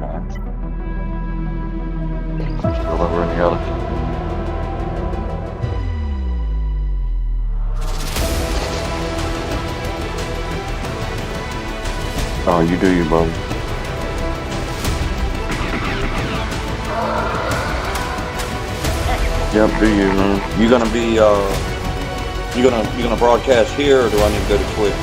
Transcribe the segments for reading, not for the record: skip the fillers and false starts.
chance. Still over in the attic. Oh, you do you, buddy. Yep, do you, man. You gonna be you gonna broadcast here, or do I need to go to Twitch?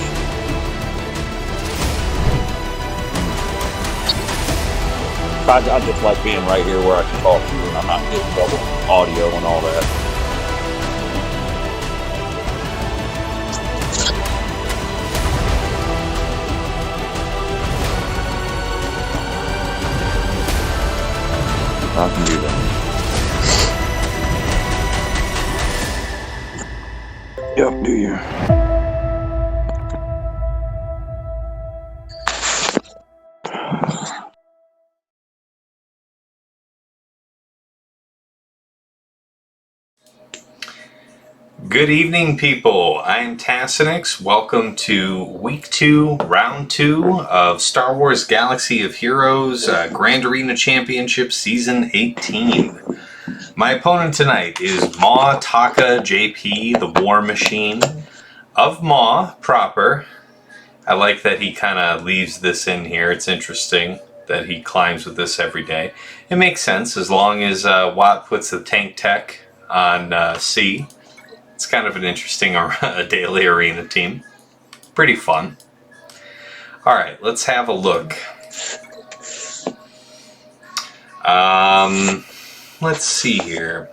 I just like being right here where I can talk to you and I'm not getting double audio and all that. I can do that. Yep, do you? Good evening, people. I'm Tassinix. Welcome to Week 2, Round 2 of Star Wars Galaxy of Heroes Grand Arena Championship Season 18. My opponent tonight is Maw Taka JP, the War Machine of Maw proper. I like that he kind of leaves this in here. It's interesting that he climbs with this every day. It makes sense as long as Watt puts the tank tech on C. It's kind of an interesting daily arena team. Pretty fun. Alright, let's have a look. Let's see here.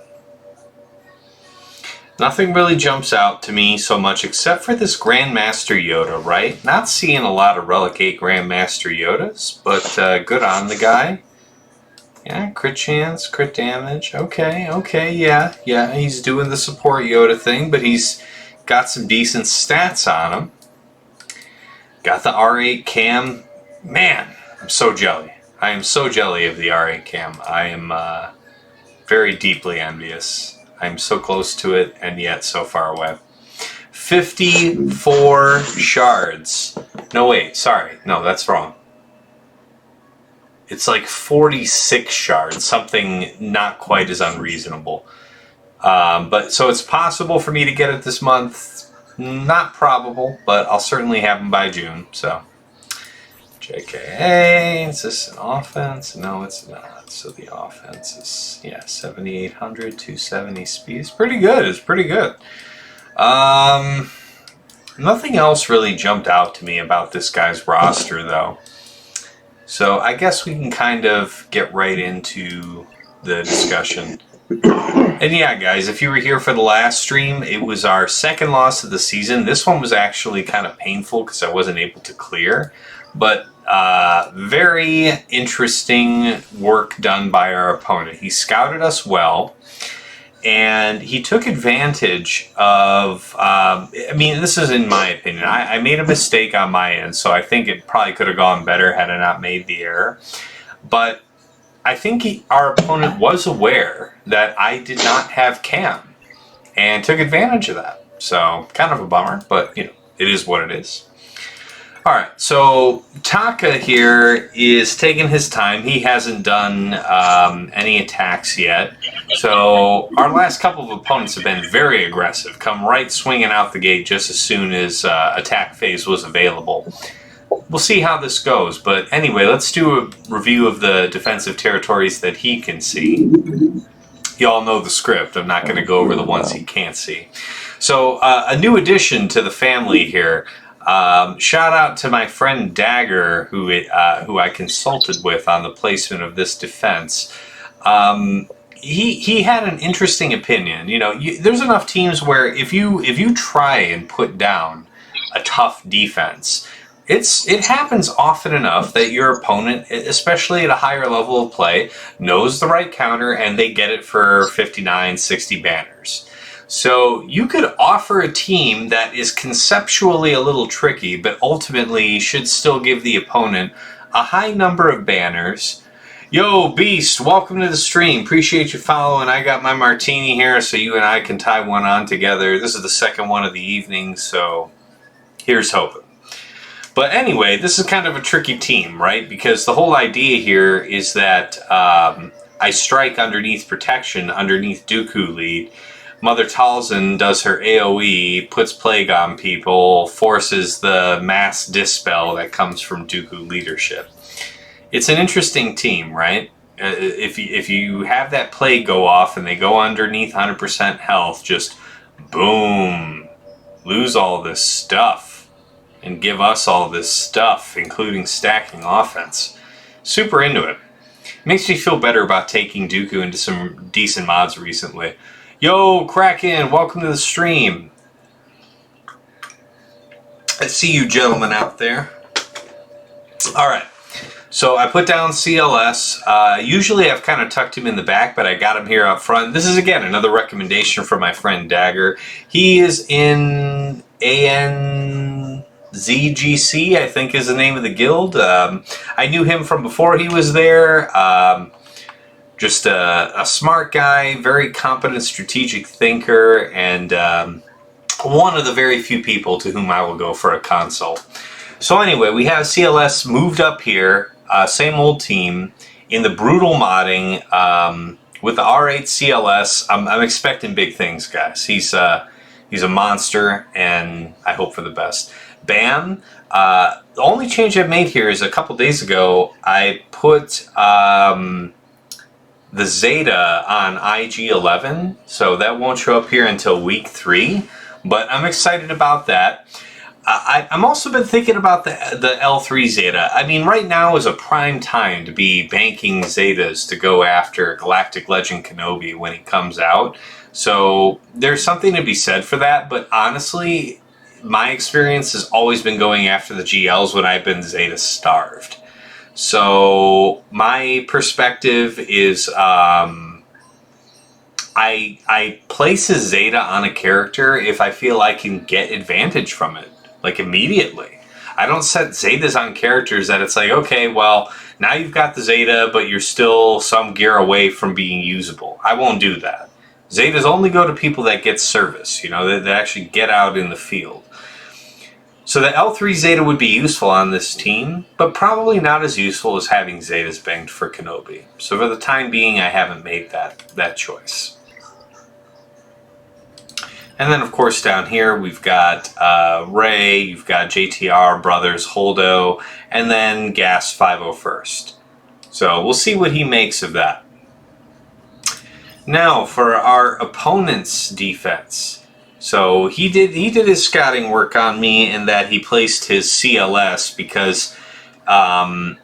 Nothing really jumps out to me so much except for this Grandmaster Yoda, right? Not seeing a lot of Relic 8 Grandmaster Yodas, but good on the guy. Yeah, crit chance, crit damage. Okay, yeah, he's doing the support Yoda thing, but he's got some decent stats on him. Got the R8 cam. Man, I'm so jelly. I am so jelly of the R8 cam. I am very deeply envious. I'm so close to it, and yet so far away. 54 shards. No, wait, sorry. No, that's wrong. It's like 46 shards, something not quite as unreasonable. But so it's possible for me to get it this month. Not probable, but I'll certainly have them by June. So, JKA, is this an offense? No, it's not. So the offense is, yeah, 7,800, 270 speed. It's pretty good. It's pretty good. Nothing else really jumped out to me about this guy's roster, though. So I guess we can kind of get right into the discussion. And yeah, guys, if you were here for the last stream, it was our second loss of the season. This one was actually kind of painful because I wasn't able to clear. But very interesting work done by our opponent. He scouted us well. And he took advantage of, I mean, this is in my opinion. I made a mistake on my end, so I think it probably could have gone better had I not made the error. But I think our opponent was aware that I did not have cam and took advantage of that. So, kind of a bummer, but, you know, it is what it is. Alright, so Taka here is taking his time. He hasn't done any attacks yet. So our last couple of opponents have been very aggressive. Come right swinging out the gate just as soon as attack phase was available. We'll see how this goes. But anyway, let's do a review of the defensive territories that he can see. You all know the script. I'm not going to go over the ones he can't see. So a new addition to the family here. Shout out to my friend Dagger, who I consulted with on the placement of this defense. He had an interesting opinion. You know, there's enough teams where if you try and put down a tough defense, it happens often enough that your opponent, especially at a higher level of play, knows the right counter and they get it for 59, 60 banners. So you could offer a team that is conceptually a little tricky, but ultimately should still give the opponent a high number of banners. Yo, Beast, welcome to the stream. Appreciate you following. I got my martini here so you and I can tie one on together. This is the second one of the evening, so here's hoping. But anyway, this is kind of a tricky team, right? Because the whole idea here is that I strike underneath protection, underneath Dooku lead. Mother Talzin does her AoE, puts plague on people, forces the mass dispel that comes from Dooku leadership. It's an interesting team, right? If you have that plague go off and they go underneath 100% health, just boom, lose all this stuff and give us all this stuff, including stacking offense. Super into it. Makes me feel better about taking Dooku into some decent mods recently. Yo, Kraken, welcome to the stream. I see you gentlemen out there. All right, so I put down CLS. Usually I've kind of tucked him in the back, but I got him here up front. This is, again, another recommendation from my friend Dagger. He is in ANZGC, I think is the name of the guild. I knew him from before he was there. Just a smart guy, very competent strategic thinker, and one of the very few people to whom I will go for a console. So anyway, we have CLS moved up here, same old team, in the brutal modding, with the R8 CLS. I'm expecting big things, guys. He's a monster, and I hope for the best. Bam. The only change I've made here is a couple days ago, I put the Zeta on IG-11, so that won't show up here until week 3, but I'm excited about that. I'm also been thinking about the L3 Zeta. I mean, right now is a prime time to be banking Zetas to go after Galactic Legend Kenobi when he comes out, so there's something to be said for that, but honestly, my experience has always been going after the GLs when I've been Zeta starved. So my perspective is I place a Zeta on a character if I feel I can get advantage from it, like immediately. I don't set Zetas on characters that it's like, okay, well, now you've got the Zeta, but you're still some gear away from being usable. I won't do that. Zetas only go to people that get service, you know, that actually get out in the field. So the L3 Zeta would be useful on this team, but probably not as useful as having Zetas banked for Kenobi. So for the time being, I haven't made that choice. And then, of course, down here, we've got Ray, you've got JTR, Brothers, Holdo, and then Gas 501st. So we'll see what he makes of that. Now, for our opponent's defense. So he did his scouting work on me in that he placed his CLS because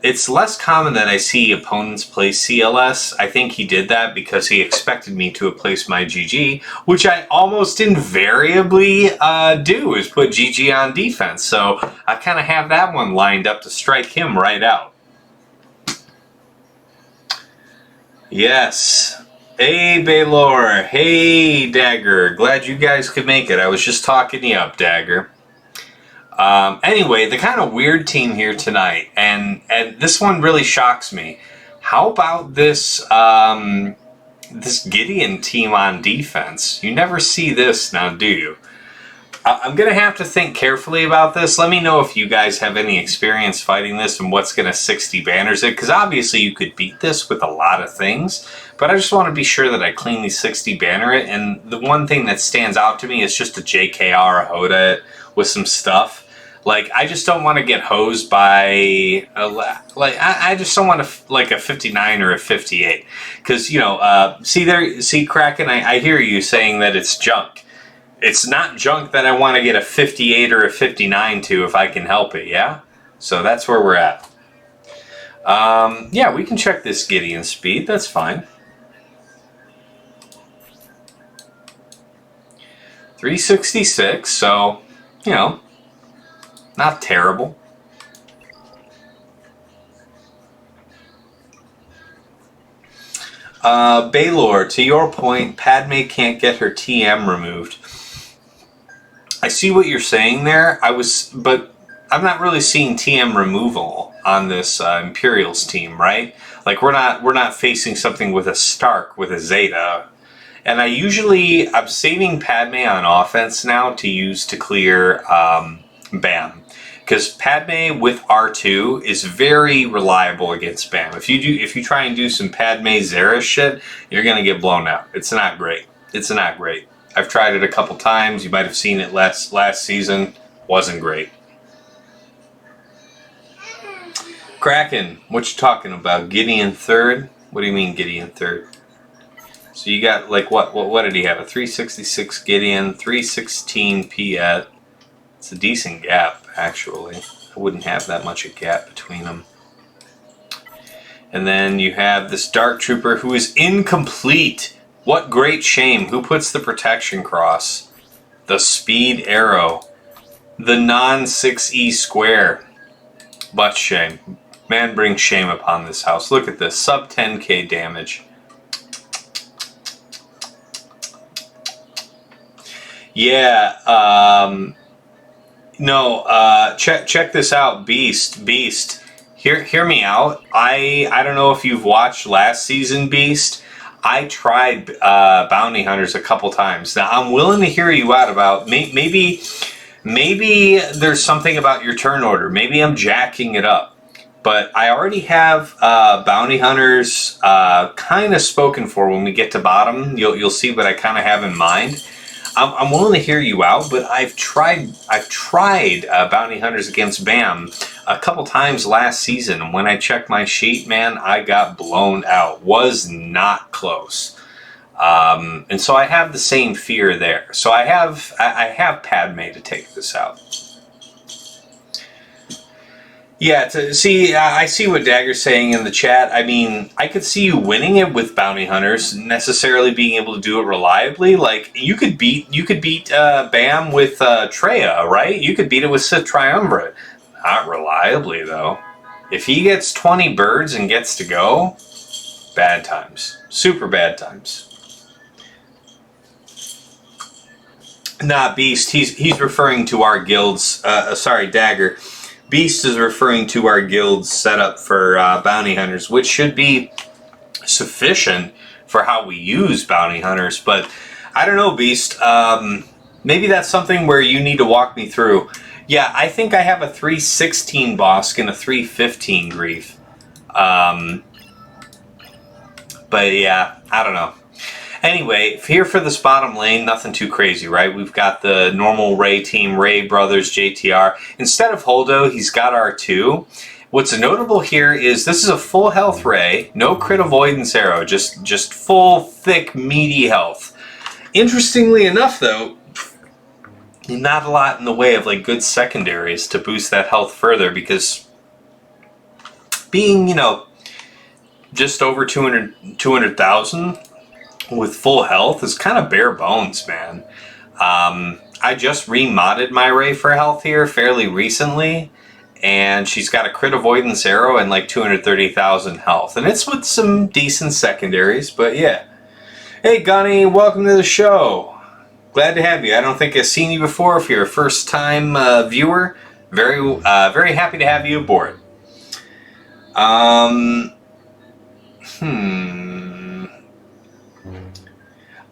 it's less common that I see opponents place CLS. I think he did that because he expected me to have placed my GG, which I almost invariably do, is put GG on defense. So I kind of have that one lined up to strike him right out. Yes. Hey, Baylor. Hey, Dagger. Glad you guys could make it. I was just talking you up, Dagger. Anyway, the kind of weird team here tonight, and this one really shocks me. How about this this Gideon team on defense? You never see this now, do you? I'm going to have to think carefully about this. Let me know if you guys have any experience fighting this and what's going to 60 banners it, because obviously you could beat this with a lot of things, but I just want to be sure that I cleanly 60 banner it, and the one thing that stands out to me is just a JKR Hoda it with some stuff. Like, I just don't want to get hosed by, I just don't want to, like, a 59 or a 58. Because, you know, see, Kraken, I hear you saying that it's junk. It's not junk that I want to get a 58 or a 59 to if I can help it, yeah? So that's where we're at. Yeah, we can check this Gideon speed. That's fine. 366, so, you know, not terrible. Baylor, to your point, Padme can't get her TM removed. I see what you're saying there. But I'm not really seeing TM removal on this Imperials team, right? Like we're not facing something with a Stark with a Zeta. And I'm saving Padme on offense now to use to clear Bam. because Padme with R2 is very reliable against BAM. If you try and do some Padme Zera shit, you're gonna get blown out. It's not great. It's not great. I've tried it a couple times. You might have seen it last season. Wasn't great. Kraken, what you talking about? Gideon third? What do you mean Gideon third? So you got like what did he have? A 366 Gideon, 316 Piet. It's a decent gap, actually. I wouldn't have that much a gap between them. And then you have this Dark Trooper who is incomplete. What great shame. Who puts the protection cross? The speed arrow. The non-6E square. But shame. Man brings shame upon this house. Look at this. Sub 10k damage. Yeah, no, check this out, Beast. Hear me out. I don't know if you've watched last season, Beast. I tried bounty hunters a couple times. Now I'm willing to hear you out about maybe there's something about your turn order. Maybe I'm jacking it up. But I already have bounty hunters kind of spoken for when we get to bottom. You'll see what I kind of have in mind. I'm willing to hear you out, but I've tried bounty hunters against BAM a couple times last season, and when I checked my sheet, man, I got blown out. Was not close. And so I have the same fear there. So I have Padme to take this out. Yeah, I see what Dagger's saying in the chat. I mean, I could see you winning it with bounty hunters, necessarily being able to do it reliably. Like you could beat BAM with Treya, right? You could beat it with Sith Triumvirate. Not reliably though. If he gets 20 birds and gets to go, bad times, super bad times. Nah, Beast. He's referring to our guilds. Sorry, Dagger. Beast is referring to our guild's setup for bounty hunters, which should be sufficient for how we use bounty hunters. But I don't know, Beast. Maybe that's something where you need to walk me through. Yeah, I think I have a 316 Bosk and a 315 Grief. But yeah, I don't know. Anyway, here for this bottom lane, nothing too crazy, right? We've got the normal Ray team, Ray Brothers, JTR. Instead of Holdo, he's got R2. What's notable here is this is a full health Ray, no crit avoidance arrow, just full, thick, meaty health. Interestingly enough, though, not a lot in the way of like good secondaries to boost that health further, because being, you know, just over 200,000 with full health is kind of bare bones, man. I just remodded my Ray for health here fairly recently, and she's got a crit avoidance arrow and like 230,000 health, and it's with some decent secondaries. But yeah, hey Gunny, welcome to the show. Glad to have you. I don't think I've seen you before. If you're a first time viewer, very happy to have you aboard.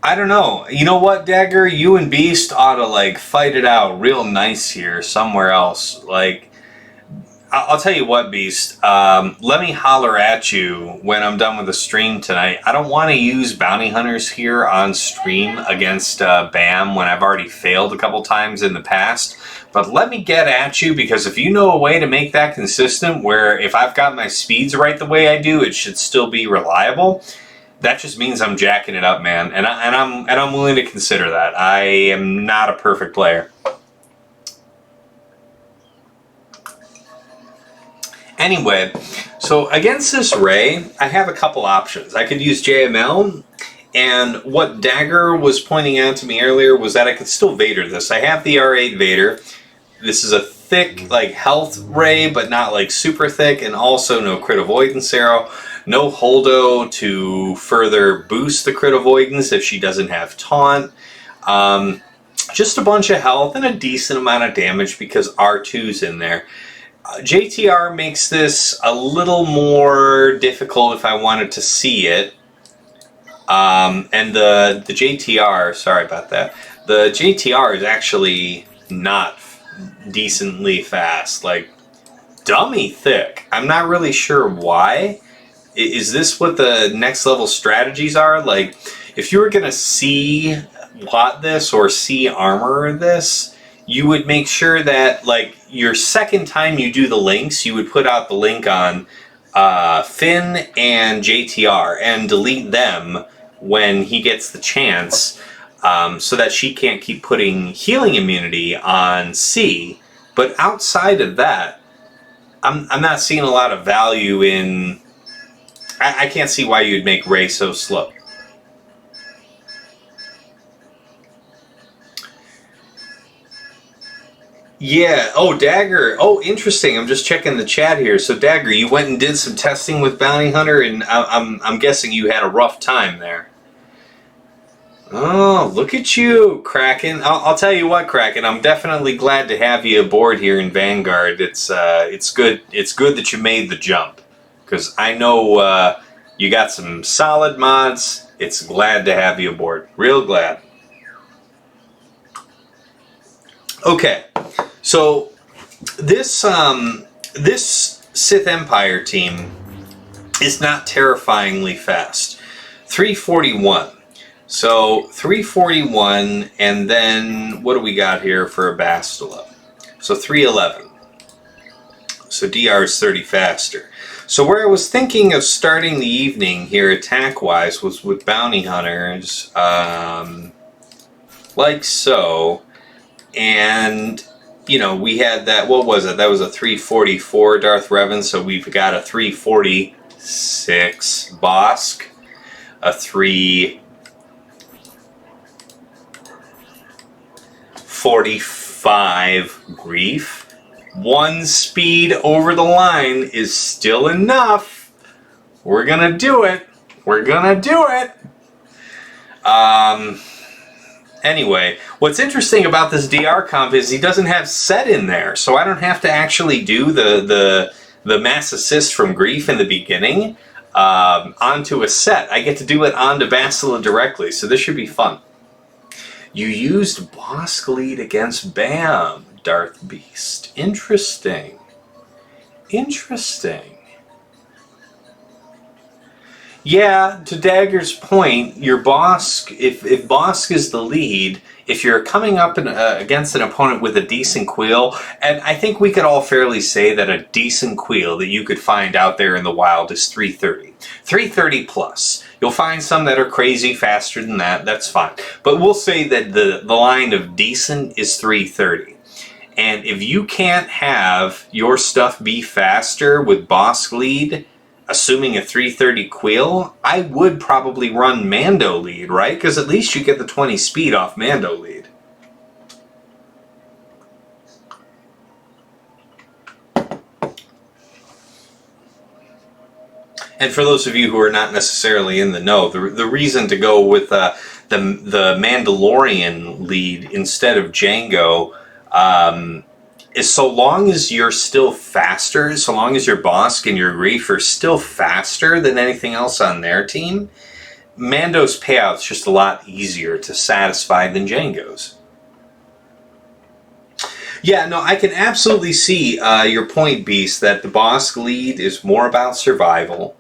I don't know. You know what, Dagger? You and Beast ought to like fight it out real nice here somewhere else. Like, I'll tell you what, Beast. Let me holler at you when I'm done with the stream tonight. I don't want to use bounty hunters here on stream against BAM when I've already failed a couple times in the past. But let me get at you, because if you know a way to make that consistent, where if I've got my speeds right the way I do, it should still be reliable. That just means I'm jacking it up, man, and I'm willing to consider that. I am not a perfect player. Anyway, so against this Ray, I have a couple options. I could use JML, and what Dagger was pointing out to me earlier was that I could still Vader this. I have the R8 Vader. This is a thick, like, health Ray, but not like super thick, and also no crit avoidance arrow. No Holdo to further boost the crit avoidance if she doesn't have taunt. Just a bunch of health and a decent amount of damage because R2's in there. JTR makes this a little more difficult if I wanted to see it. And the JTR, sorry about that. The JTR is actually not decently fast, like dummy thick. I'm not really sure why. Is this what the next level strategies are? Like, if you were gonna see lot this or see armor this, you would make sure that, like, your second time you do the links, you would put out the link on Finn and JTR and delete them when he gets the chance, so that she can't keep putting healing immunity on C. But outside of that, I'm not seeing a lot of value in... I can't see why you'd make Rey so slow. Yeah. Oh, Dagger. Oh, interesting. I'm just checking the chat here. So, Dagger, you went and did some testing with Bounty Hunter, and I'm guessing you had a rough time there. Oh, look at you, Kraken. I'll tell you what, Kraken. I'm definitely glad to have you aboard here in Vanguard. It's good. It's good that you made the jump, because I know you got some solid mods. It's glad to have you aboard. Real glad. Okay. So this Sith Empire team is not terrifyingly fast. 341. So 341, and then what do we got here for a Bastila? So 311. So DR is 30 faster. So where I was thinking of starting the evening here attack-wise was with Bounty Hunters, like so, and... You know, we had that, what was it? That was a 344 Darth Revan, so we've got a 346 Bosk, a 345 Grief. One speed over the line is still enough. We're gonna do it. We're gonna do it. Anyway, what's interesting about this DR comp is he doesn't have set in there, so I don't have to actually do the mass assist from Grief in the beginning onto a set. I get to do it onto Bastila directly, so this should be fun. You used Bosk lead against Bam, Darth Beast. Interesting. Interesting. Yeah, to Dagger's point, your Bosk, if Bosk is the lead, if you're coming up against an opponent with a decent Queel, and I think we could all fairly say that a decent Queel that you could find out there in the wild is 330. 330 plus. You'll find some that are crazy faster than that, that's fine. But we'll say that the line of decent is 330. And if you can't have your stuff be faster with Bosk lead, assuming a 330 Queel, I would probably run Mando lead, right? Because at least you get the 20 speed off Mando lead. And for those of you who are not necessarily in the know, the reason to go with the Mandalorian lead instead of Jango is so long as you're still faster, so long as your Bosk and your Grief are still faster than anything else on their team, Mando's payout's just a lot easier to satisfy than Jango's. Yeah, no, I can absolutely see your point, Beast, that the Bosk lead is more about survival.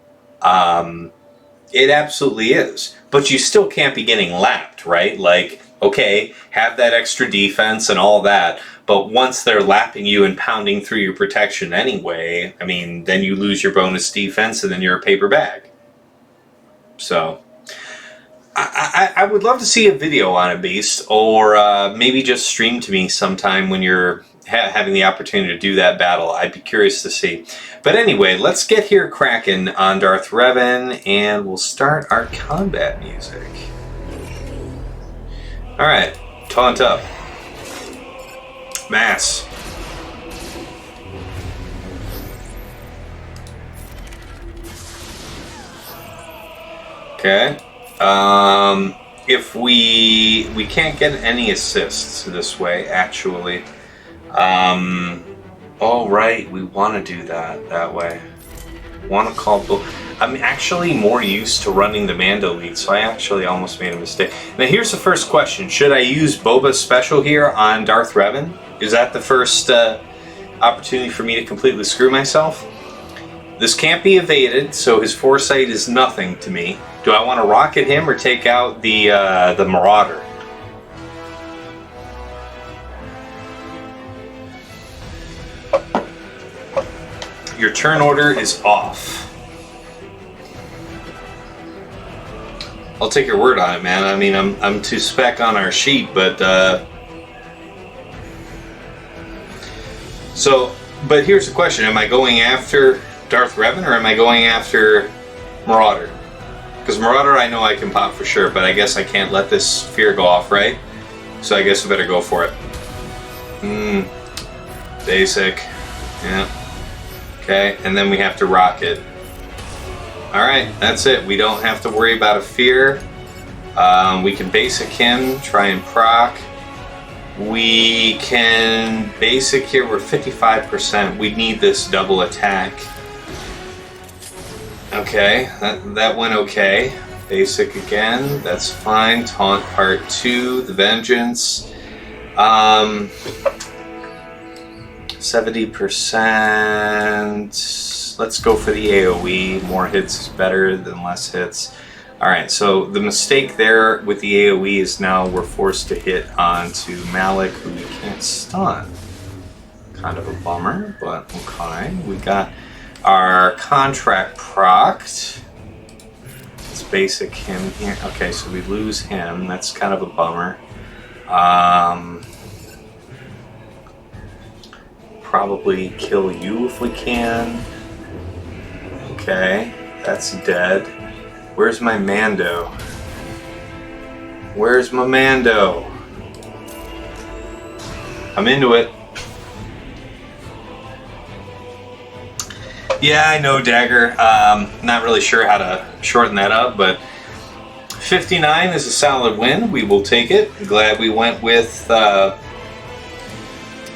It absolutely is. But you still can't be getting lapped, right? Like, okay, have that extra defense and all that, but once they're lapping you and pounding through your protection anyway, I mean, then you lose your bonus defense and then you're a paper bag. So, I would love to see a video on it, Beast, or maybe just stream to me sometime when you're having the opportunity to do that battle. I'd be curious to see. But anyway, let's get here cracking on Darth Revan, and we'll start our combat music. Alright, taunt up. Mass. Okay. If we can't get any assists this way, actually. Oh right, we want to do that way. Want to call both. I'm actually more used to running the Mando lead, so I actually almost made a mistake. Now here's the first question: should I use Boba's special here on Darth Revan? Is that the first opportunity for me to completely screw myself? This can't be evaded, so his foresight is nothing to me. Do I want to rocket him or take out the Marauder? Your turn order is off. I'll take your word on it, man. I mean, I'm to spec on our sheet, but but here's the question: am I going after Darth Revan or am I going after Marauder? Because Marauder, I know I can pop for sure, but I guess I can't let this fear go off, right? So I guess I better go for it. Basic, yeah. Okay, and then we have to rocket. Alright, that's it. We don't have to worry about a fear. We can basic him, try and proc. We can basic here, we're 55%. We need this double attack. Okay, that went okay. Basic again, that's fine. Taunt part 2, the Vengeance. 70%. Let's go for the AoE. More hits is better than less hits. Alright, so the mistake there with the AoE is now we're forced to hit onto Malik, who we can't stun. Kind of a bummer, but okay. We got our contract procced. Let's basic him here. Okay, so we lose him. That's kind of a bummer. Probably kill you if we can. Okay, that's dead. Where's my Mando? Where's my Mando? I'm into it. Yeah, I know, Dagger. Not really sure how to shorten that up, but 59 is a solid win. We will take it. Glad we went with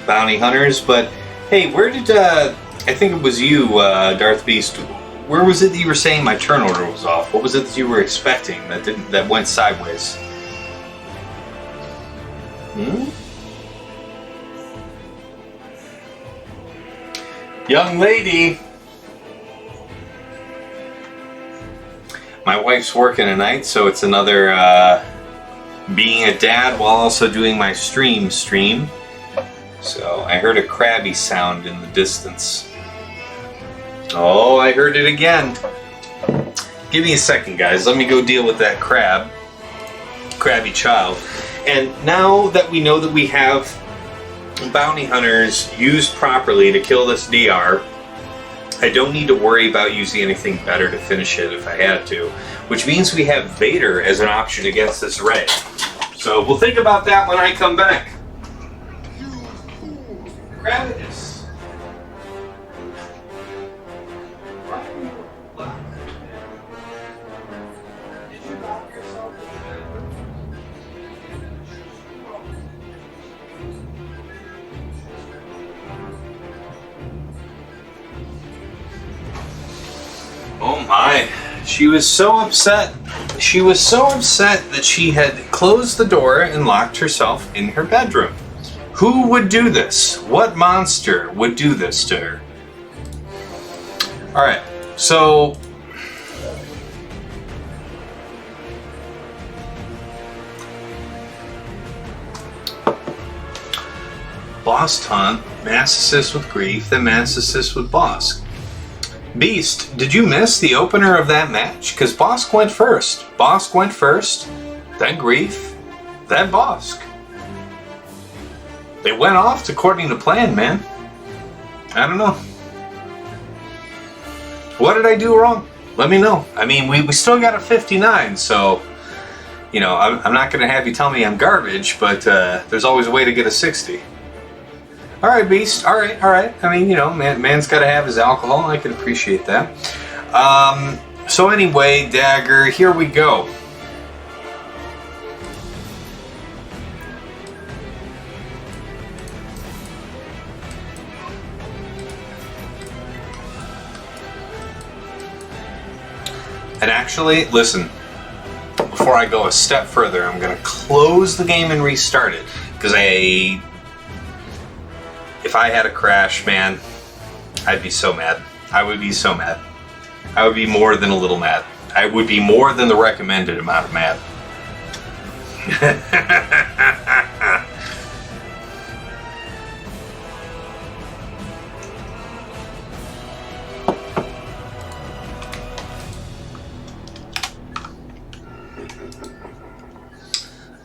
bounty hunters, but hey, where did I think it was you, Darth Beast? Where was it that you were saying my turn order was off? What was it that you were expecting that went sideways? Young lady. My wife's working tonight, so it's another being a dad while also doing my stream. So I heard a crabby sound in the distance. Oh, I heard it again. Give me a second, guys. Let me go deal with that crabby child. And now that we know that we have bounty hunters used properly to kill this DR, I don't need to worry about using anything better to finish it if I had to, which means we have Vader as an option against this Rey. So we'll think about that when I come back. Gravitas. Oh my, she was so upset. She was so upset that she had closed the door and locked herself in her bedroom. Who would do this? What monster would do this to her? Alright, so Boss Taunt, Mass Assist with Grief, then Mass Assist with Bosk. Beast, did you miss the opener of that match? Because Bosk went first. Bosk went first, then Grief, then Bosk. They went off according to plan, man. I don't know. What did I do wrong? Let me know. I mean, we still got a 59, so, you know, I'm not going to have you tell me I'm garbage, but there's always a way to get a 60. All right, Beast. All right. I mean, you know, man's got to have his alcohol. I can appreciate that. So anyway, Dagger, here we go. And actually, listen, before I go a step further, I'm going to close the game and restart it, because if I had a crash, man, I'd be so mad. I would be so mad. I would be more than a little mad. I would be more than the recommended amount of mad.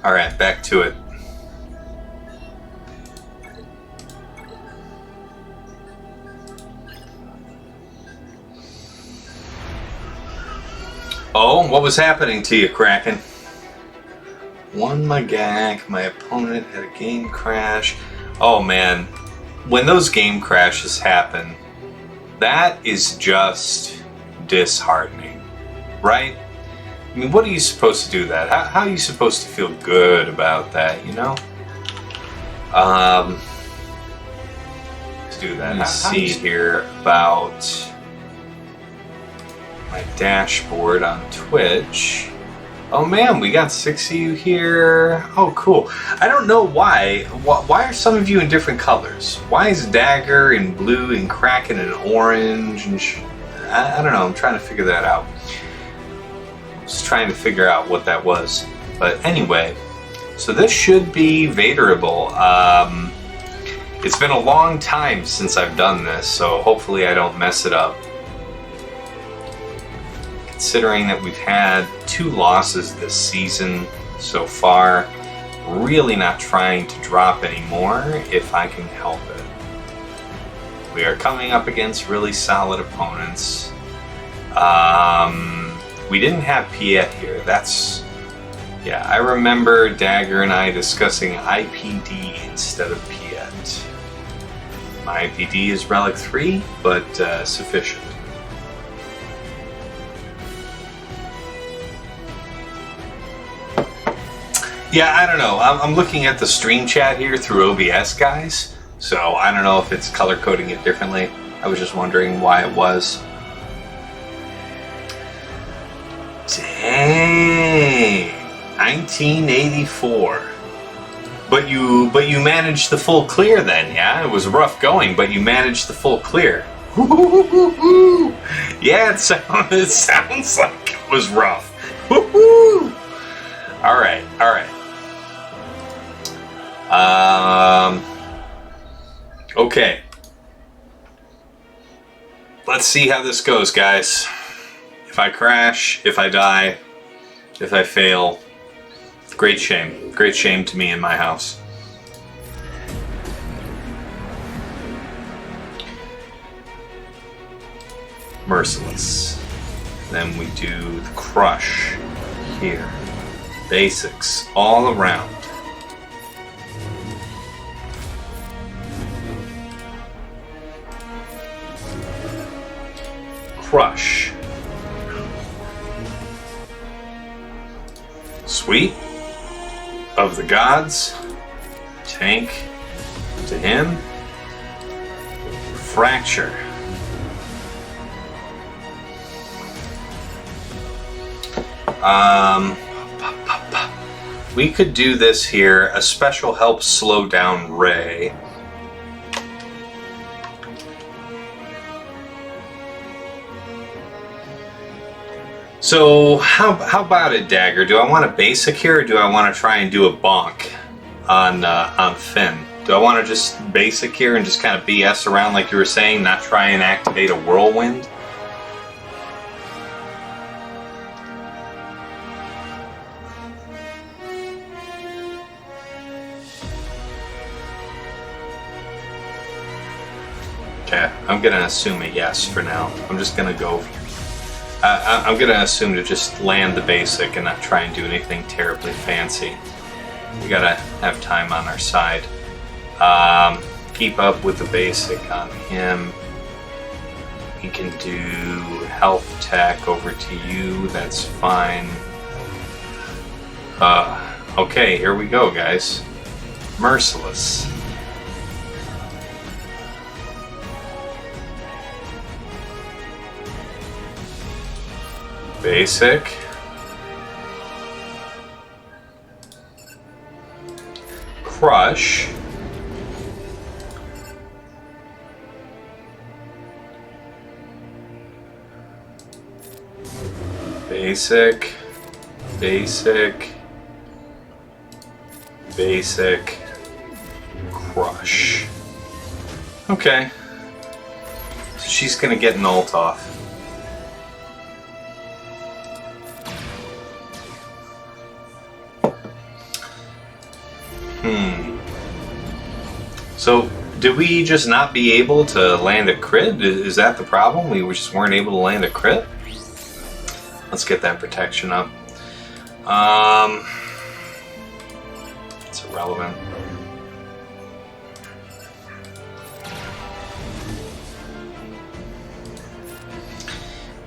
All right, back to it. Oh, what was happening to you, Kraken? Won my GAC, my opponent had a game crash. Oh man, when those game crashes happen, that is just disheartening, right? I mean, what are you supposed to do that? How are you supposed to feel good about that, you know? Let's do that. Let's see here about my dashboard on Twitch. Oh man, we got 6 of you here. Oh, cool. I don't know why. Why are some of you in different colors? Why is Dagger in blue and Kraken in orange? And I don't know. I'm trying to figure that out. Just trying to figure out what that was. But anyway, so this should be Vaderable. It's been a long time since I've done this, so hopefully I don't mess it up. Considering that we've had 2 losses this season so far, really not trying to drop any more if I can help it. We are coming up against really solid opponents. We didn't have Piet here. Yeah, I remember Dagger and I discussing IPD instead of Piet. My IPD is Relic 3, but sufficient. Yeah, I don't know. I'm looking at the stream chat here through OBS, guys. So I don't know if it's color coding it differently. I was just wondering why it was. Dang, 1984. But you managed the full clear then, yeah? It was rough going, but you managed the full clear. Yeah, it sounds like it was rough. All right. Okay. Let's see how this goes, guys. If I crash, if I die, if I fail, great shame. Great shame to me in my house. Merciless. Then we do the crush here. Basics all around. Crush. Sweet of the gods. Tank to him. Fracture. We could do this here. A special help slow down Ray. So how about it, Dagger? Do I want a basic here, or do I want to try and do a bonk on Finn? Do I want to just basic here and just kind of BS around like you were saying, not try and activate a whirlwind? Okay, I'm gonna assume a yes for now. I'm just gonna go. I'm gonna assume to just land the basic and not try and do anything terribly fancy. We gotta have time on our side. Keep up with the basic on him. He can do health tech over to you. That's fine. Okay, here we go, guys. Merciless. Basic. Crush. Basic, basic, basic, crush. Okay. So she's gonna get an ult off. So, did we just not be able to land a crit? Is that the problem? We just weren't able to land a crit? Let's get that protection up. It's irrelevant.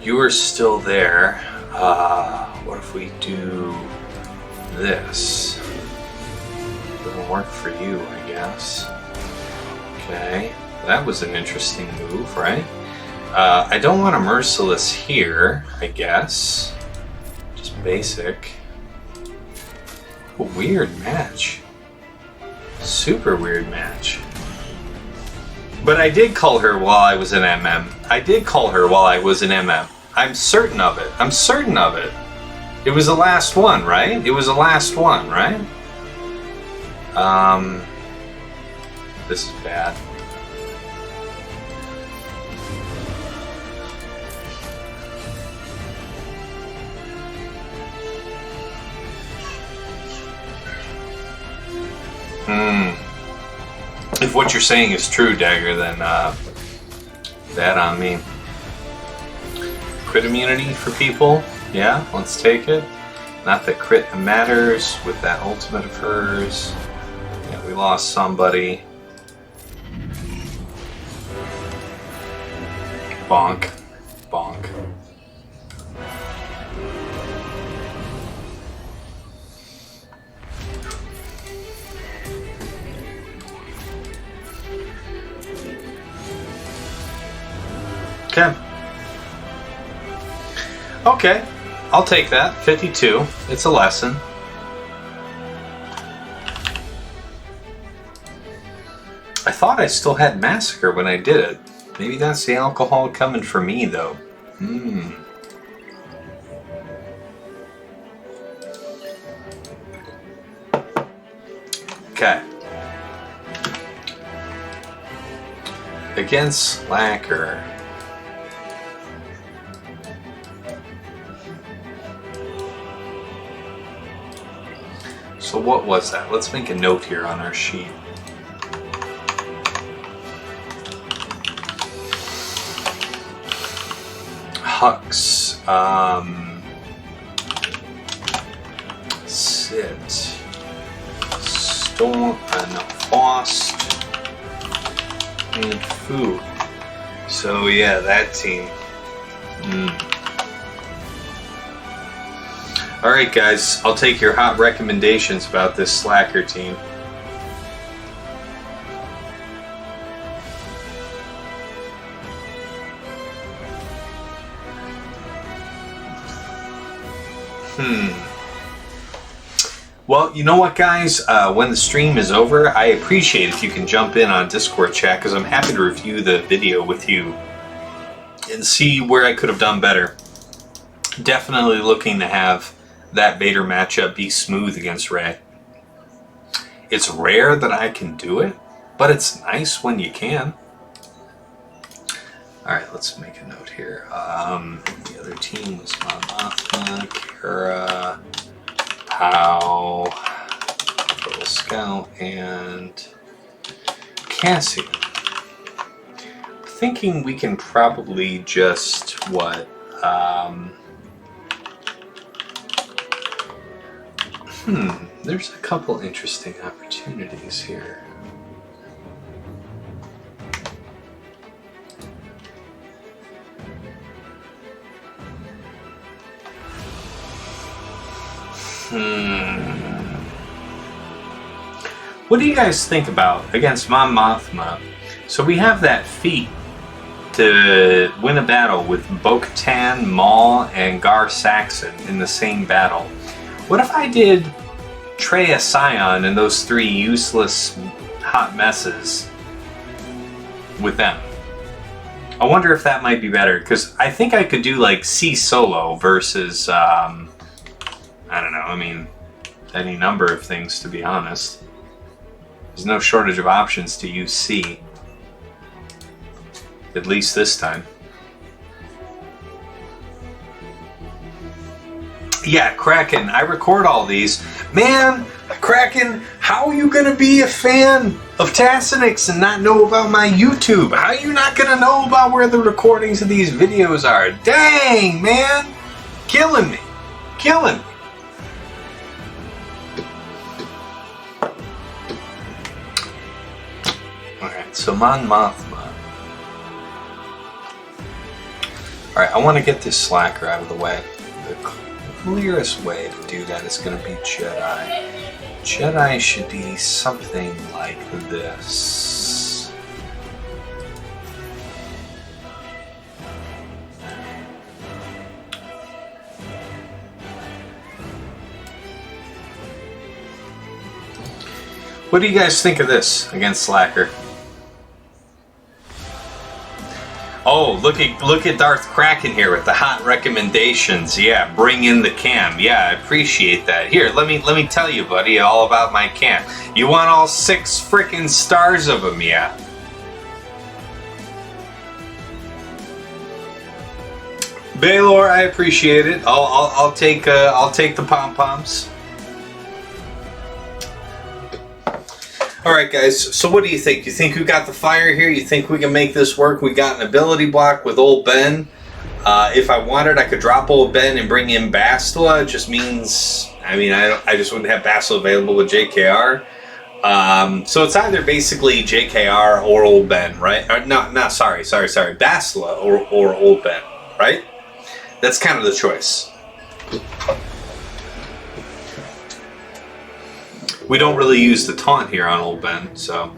You are still there. What if we do this? Doesn't work for you, I guess. Okay, that was an interesting move, right? I don't want a Merciless here, I guess. Just basic. A weird match. Super weird match. But I did call her while I was in MM. I did call her while I was in MM. I'm certain of it. I'm certain of it. It was the last one, right? It was the last one, right? This is bad. If what you're saying is true, Dagger, then that on me. Crit immunity for people? Yeah, let's take it. Not that crit matters with that ultimate of hers. Yeah, we lost somebody. Bonk. Bonk. Okay. Okay. I'll take that. 52. It's a lesson. I thought I still had Massacre when I did it. Maybe that's the alcohol coming for me, though. Okay. Against Slacker. So what was that? Let's make a note here on our sheet. Hux. Sit. Storm. No. Faust. And Food. So yeah, that team. Alright guys, I'll take your hot recommendations about this Slacker team. Well, you know what guys, when the stream is over, I appreciate if you can jump in on Discord chat because I'm happy to review the video with you and see where I could have done better. Definitely looking to have that Vader matchup be smooth against Rey. It's rare that I can do it, but it's nice when you can. Alright, let's make a note here. The other team was Mothma, Kara, Pow, Little Scout, and Cassian. I'm thinking we can probably just, there's a couple interesting opportunities here. What do you guys think about against Mon Mothma? So we have that feat to win a battle with Bo-Katan, Maul, and Gar Saxon in the same battle. What if I did Traya Scion and those three useless hot messes with them? I wonder if that might be better, because I think I could do like C solo versus, I don't know, I mean, any number of things, to be honest. There's no shortage of options to use C. At least this time. Yeah, Kraken, I record all these. Man, Kraken, how are you going to be a fan of Tassinix and not know about my YouTube? How are you not going to know about where the recordings of these videos are? Dang, man. Killing me. Killing me. Alright, so Mon Mothma. Alright, I want to get this slacker out of the way. The clearest way to do that is going to be Jedi. Jedi should be something like this. What do you guys think of this against Slacker? Oh, look at Darth Kraken here with the hot recommendations. Yeah, bring in the cam. Yeah, I appreciate that. Here, let me tell you, buddy, all about my cam. You want all 6 frickin' stars of them, yeah. Baylor, I appreciate it. I'll take the pom poms. Alright guys, so what do you think? You think we got the fire here? You think we can make this work? We got an ability block with old Ben. If I wanted, I could drop old Ben and bring in Bastila. It just means, I mean, I just wouldn't have Bastila available with JKR. So it's either basically JKR or old Ben, right? Sorry. Bastila or old Ben, right? That's kind of the choice. We don't really use the taunt here on old Ben, so.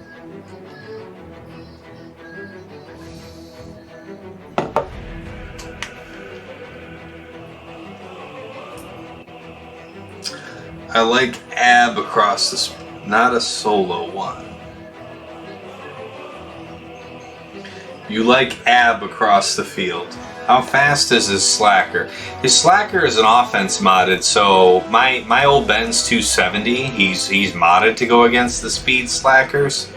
I like Ab across this, not a solo one. You like Ab across the field. How fast is his slacker? His slacker is an offense modded, so my old Ben's 270. He's modded to go against the speed slackers.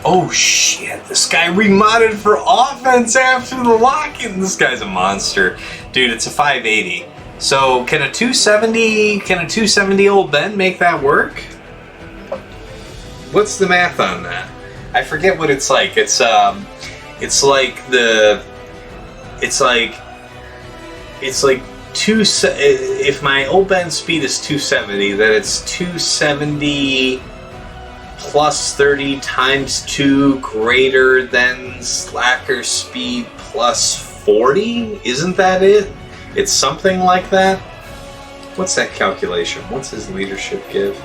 Oh shit, this guy remodded for offense after the lock-in. This guy's a monster. Dude, it's a 580. So can a 270 old Ben make that work? What's the math on that? I forget what it's like. It's like if my old Ben speed is 270, then it's 270 plus 30 times 2 greater than slacker speed plus 40? Isn't that it? It's something like that? What's that calculation? What's his leadership give?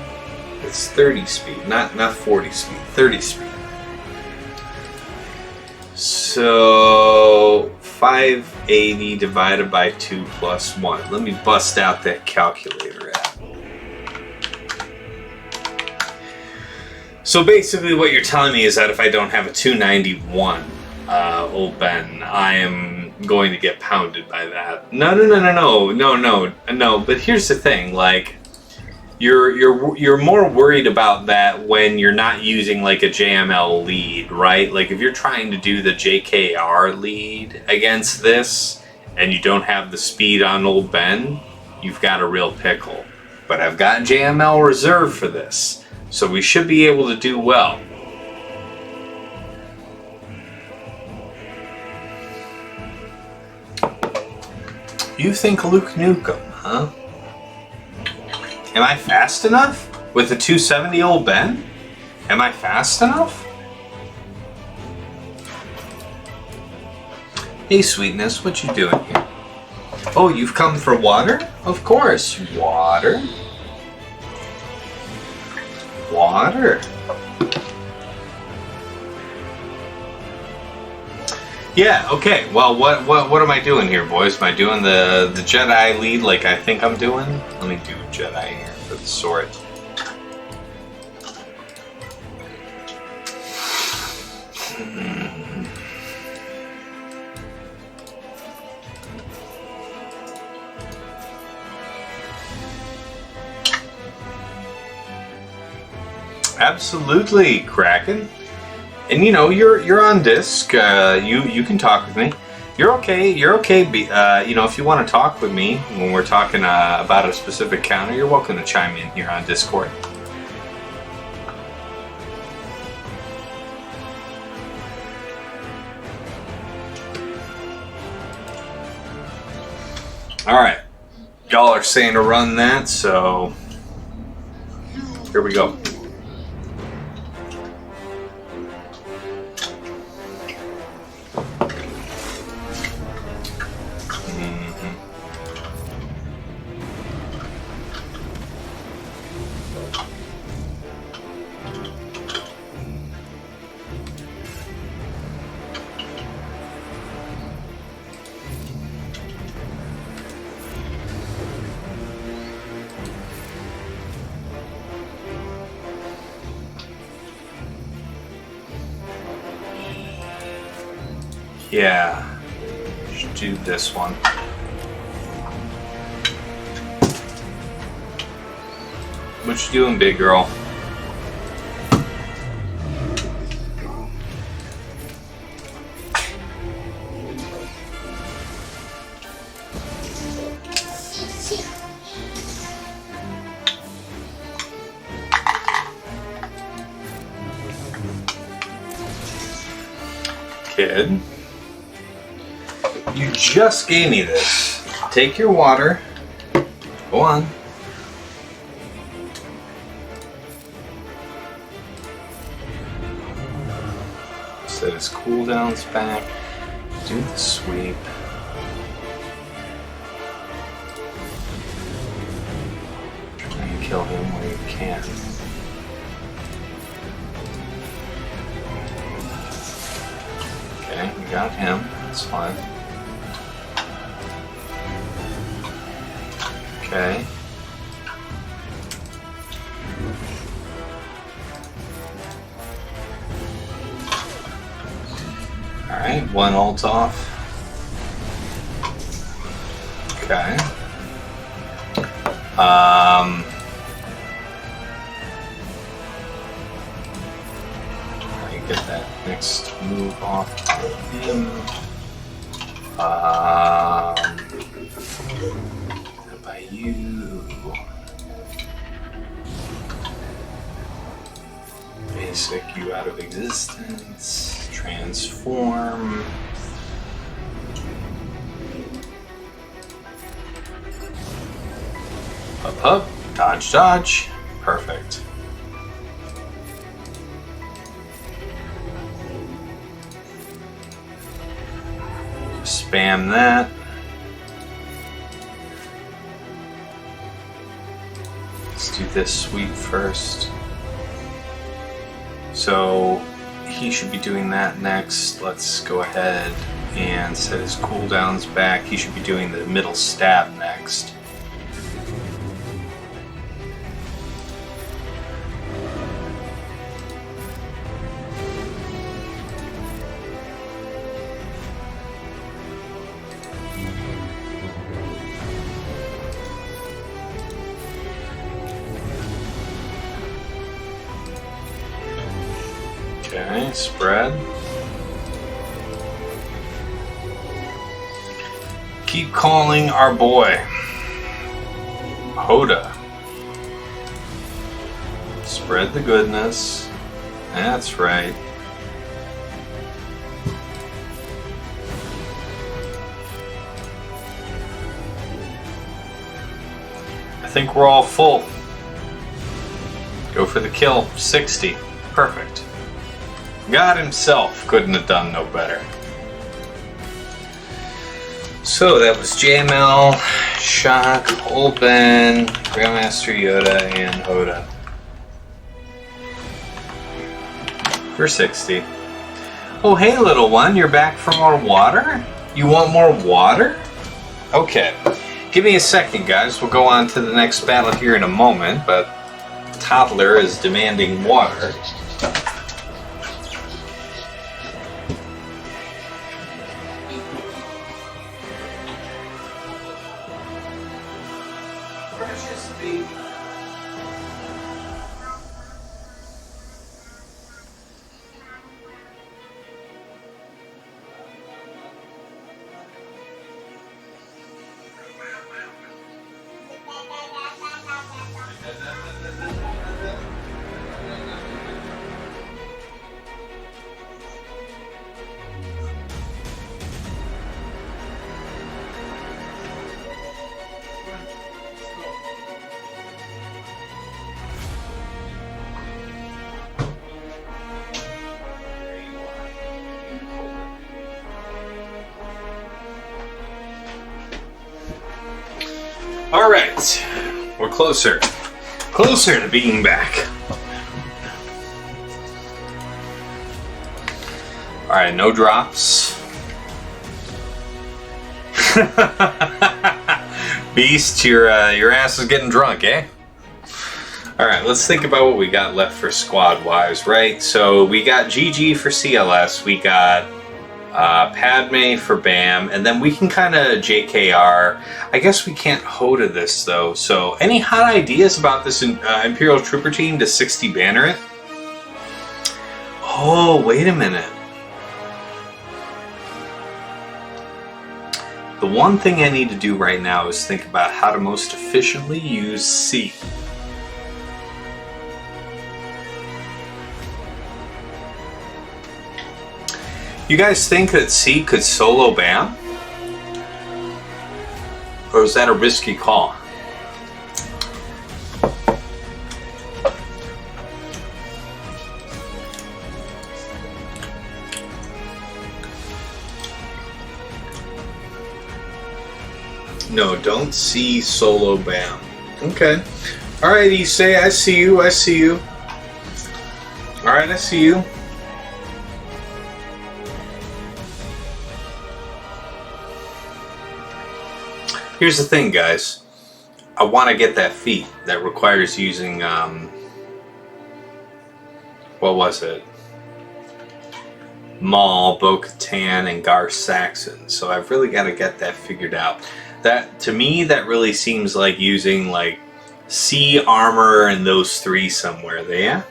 It's 30 speed, not 40 speed, 30 speed. So 580 divided by 2 plus 1. Let me bust out that calculator app. So basically what you're telling me is that if I don't have a 291 old Ben, I am going to get pounded by that. No. But here's the thing, like, you're more worried about that when you're not using like a JML lead, right? Like if you're trying to do the JKR lead against this and you don't have the speed on old Ben, you've got a real pickle. But I've got JML reserved for this, so we should be able to do well. You think Luke Nukem, huh? Am I fast enough with the 270 old Ben? Am I fast enough? Hey sweetness, what you doing here? Oh, you've come for water? Of course, water. Water. Yeah, okay. Well, what am I doing here, boys? Am I doing the Jedi lead like I think I'm doing? Let me do Jedi here for the sword. Absolutely, Kraken. And you know, you're on disc. You can talk with me. You're okay. You're okay. You know, if you want to talk with me when we're talking about a specific counter, you're welcome to chime in here on Discord. All right, y'all are saying to run that, so here we go. Yeah, should do this one. What you doing, big girl? Kid. You just gave me this. Take your water. Go on. Set his cooldowns back. Do the sweep. Try and kill him where you can. Okay, we got him. That's fine. Okay. Alright, one ult off. Okay. I get that next move off of him. How about you? Basic you out of existence. Transform. Up, up. Dodge, dodge. Perfect. Spam that. Let's do this sweep first. So he should be doing that next. Let's go ahead and set his cooldowns back. He should be doing the middle stab next. Okay, spread. Keep calling our boy. Hoda. Spread the goodness. That's right. I think we're all full. Go for the kill. 60. Perfect. God himself couldn't have done no better. So that was JML, Shock, Old Ben, Grandmaster Yoda, and Hoda. For 60. Oh hey little one, you're back for more water? You want more water? Okay. Give me a second guys, we'll go on to the next battle here in a moment, but Toddler is demanding water. All right, we're closer to being back. All right, no drops. Beast, your ass is getting drunk, eh? All right, let's think about what we got left for squad-wise, right? So we got GG for CLS, we got Padme for BAM, and then we can kind of JKR. I guess we can't HOTA this, though. So any hot ideas about this Imperial Trooper team to 60 banner it? Oh, wait a minute. The one thing I need to do right now is think about how to most efficiently use C. You guys think that C could solo BAM? Or is that a risky call? No, don't see solo BAM. Okay. Alright, Issei, I see you, I see you. Alright, I see you. Here's the thing, guys. I want to get that feat that requires using, what was it? Maul, Bo-Katan, and Gar Saxon. So I've really got to get that figured out. That, to me, that really seems like using, like, C armor and those three somewhere there.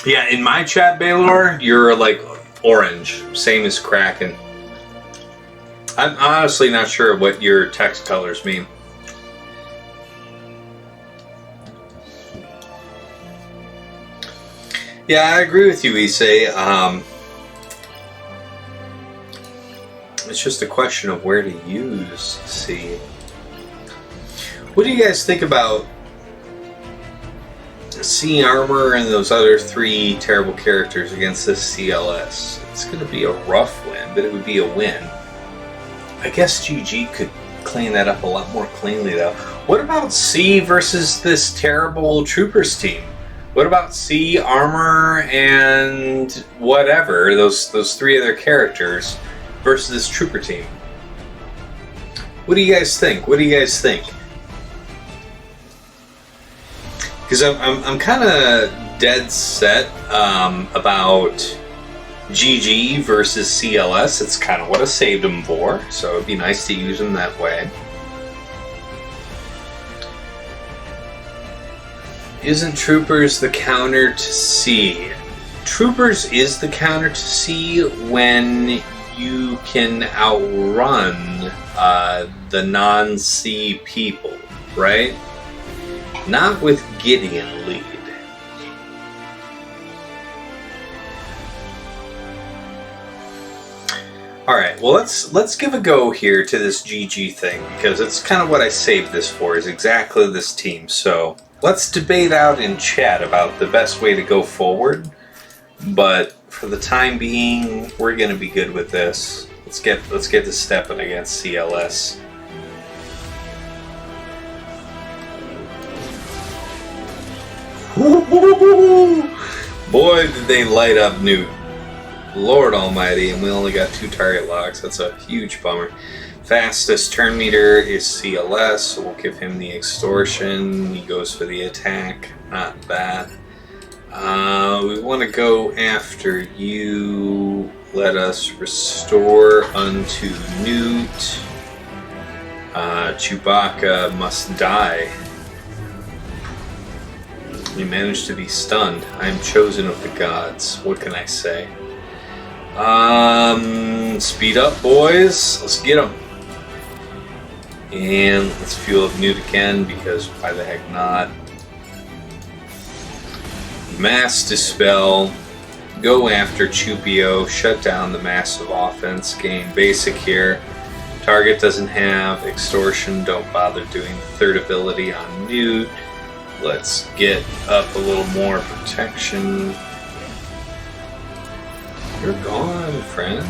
Yeah, in my chat, Baylor, you're like orange, same as Kraken. I'm honestly not sure what your text colors mean. Yeah, I agree with you, Issei. It's just a question of where to use C. What do you guys think about C armor and those other three terrible characters against this CLS? It's going to be a rough win, but it would be a win. I guess GG could clean that up a lot more cleanly, though. What about C versus this terrible Troopers team? What about C armor and whatever, those three other characters versus this Trooper team? What do you guys think? What do you guys think? Because I'm kind of dead set about GG versus CLS. It's kind of what I saved them for, so it'd be nice to use them that way. Isn't Troopers the counter to C? Troopers is the counter to C when you can outrun the non-C people, right? Not with Gideon lead. Alright, well let's give a go here to this GG thing, because it's kind of what I saved this for, is exactly this team. So let's debate out in chat about the best way to go forward. But for the time being, we're gonna be good with this. Let's get to stepping against CLS. Boy, did they light up Newt. Lord almighty, and we only got 2 target locks. That's a huge bummer. Fastest turn meter is CLS, so we'll give him the extortion. He goes for the attack. Not bad. We want to go after you. Let us restore unto Newt. Chewbacca must die. We managed to be stunned. I am chosen of the gods. What can I say? Speed up, boys. Let's get them. And let's fuel up Newt again, because why the heck not? Mass Dispel. Go after Chupio. Shut down the massive offense. Gain basic here. Target doesn't have extortion. Don't bother doing the third ability on Newt. Let's get up a little more protection. You're gone, friend.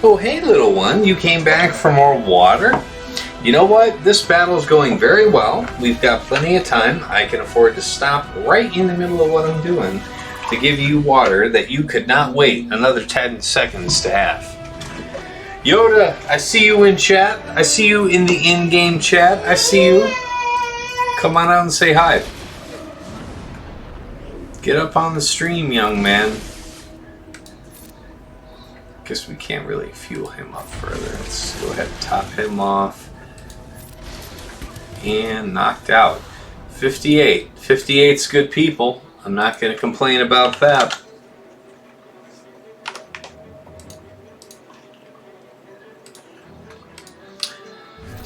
Oh, hey, little one. You came back for more water? You know what? This battle's going very well. We've got plenty of time. I can afford to stop right in the middle of what I'm doing to give you water that you could not wait another 10 seconds to have. Yoda, I see you in chat. I see you in the in-game chat. I see you. Come on out and say hi. Get up on the stream, young man. Guess we can't really fuel him up further. Let's go ahead and top him off. And knocked out. 58. 58's good people. I'm not going to complain about that.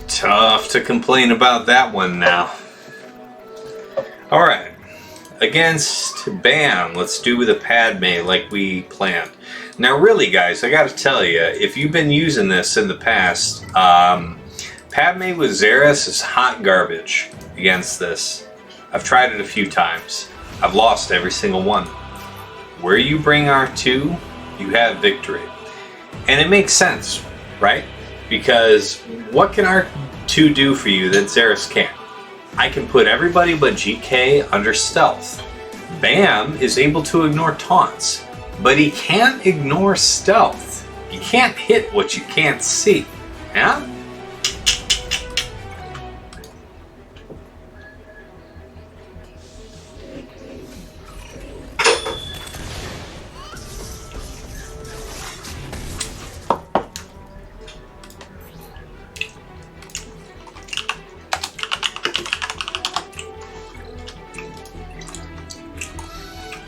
Tough to complain about that one now. Alright. Against Bam, let's do the Padme like we planned. Now really guys, I gotta tell you, if you've been using this in the past, Padme with Xeris is hot garbage against this. I've tried it a few times. I've lost every single one. Where you bring R2, you have victory. And it makes sense, right? Because what can R2 do for you that Xeris can't? I can put everybody but GK under stealth. Bam is able to ignore taunts, but he can't ignore stealth. You can't hit what you can't see. Yeah?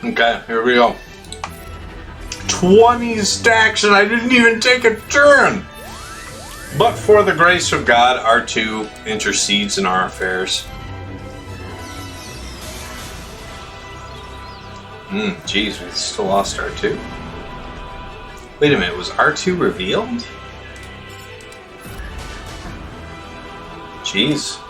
Okay, here we go. 20 stacks and I didn't even take a turn! But for the grace of God, R2 intercedes in our affairs. Geez, we still lost R2. Wait a minute, was R2 revealed? Jeez.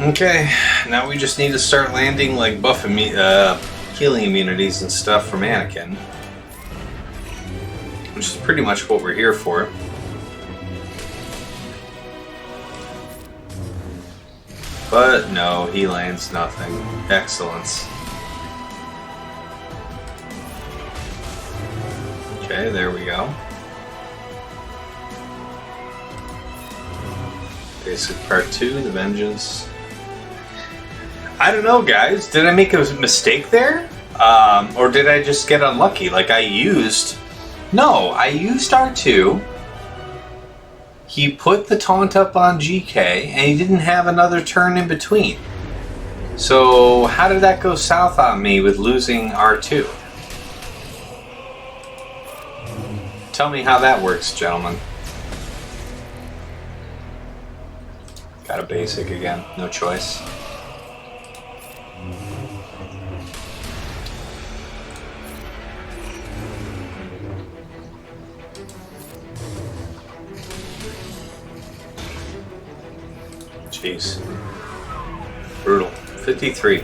Okay, now we just need to start landing like buff healing immunities and stuff for Anakin, which is pretty much what we're here for. But no, he lands nothing. Excellence. Okay, there we go. Basic part 2, the Vengeance. I don't know, guys. Did I make a mistake there? Or did I just get unlucky? Like I used R2. He put the taunt up on GK, and he didn't have another turn in between. So how did that go south on me with losing R2? Tell me how that works, gentlemen. Got a basic again. No choice. Jeez. Brutal. 53.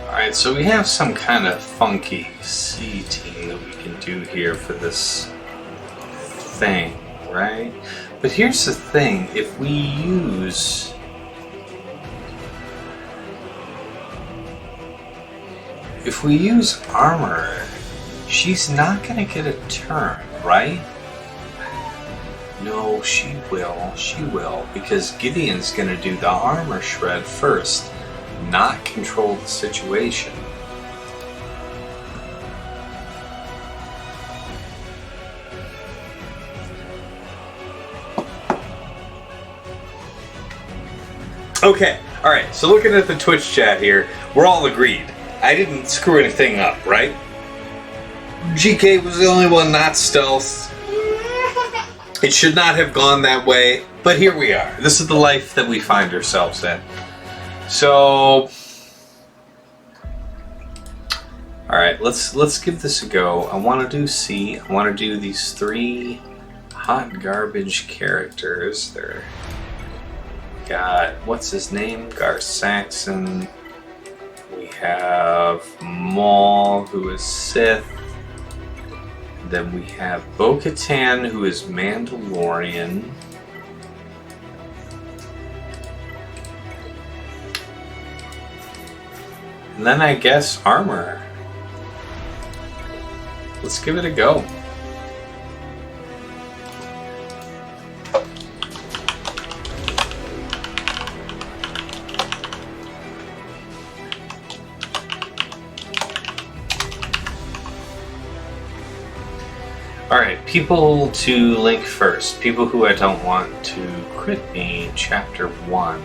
Alright, so we have some kind of funky C team that we can do here for this thing, right? But here's the thing, if we use armor, she's not gonna get a turn, right? No, she will, because Gideon's gonna do the armor shred first, not control the situation. Okay, alright, so looking at the Twitch chat here, we're all agreed. I didn't screw anything up, right? GK was the only one not stealth. It should not have gone that way, but here we are. This is the life that we find ourselves in. So, all right, let's give this a go. I want to do C. I want to do these 3 hot garbage characters. They're got, what's his name? Gar Saxon. We have Maul, who is Sith. Then we have Bo-Katan, who is Mandalorian. And then I guess Armor. Let's give it a go. Alright, people to link first. People who I don't want to crit me, Chapter 1.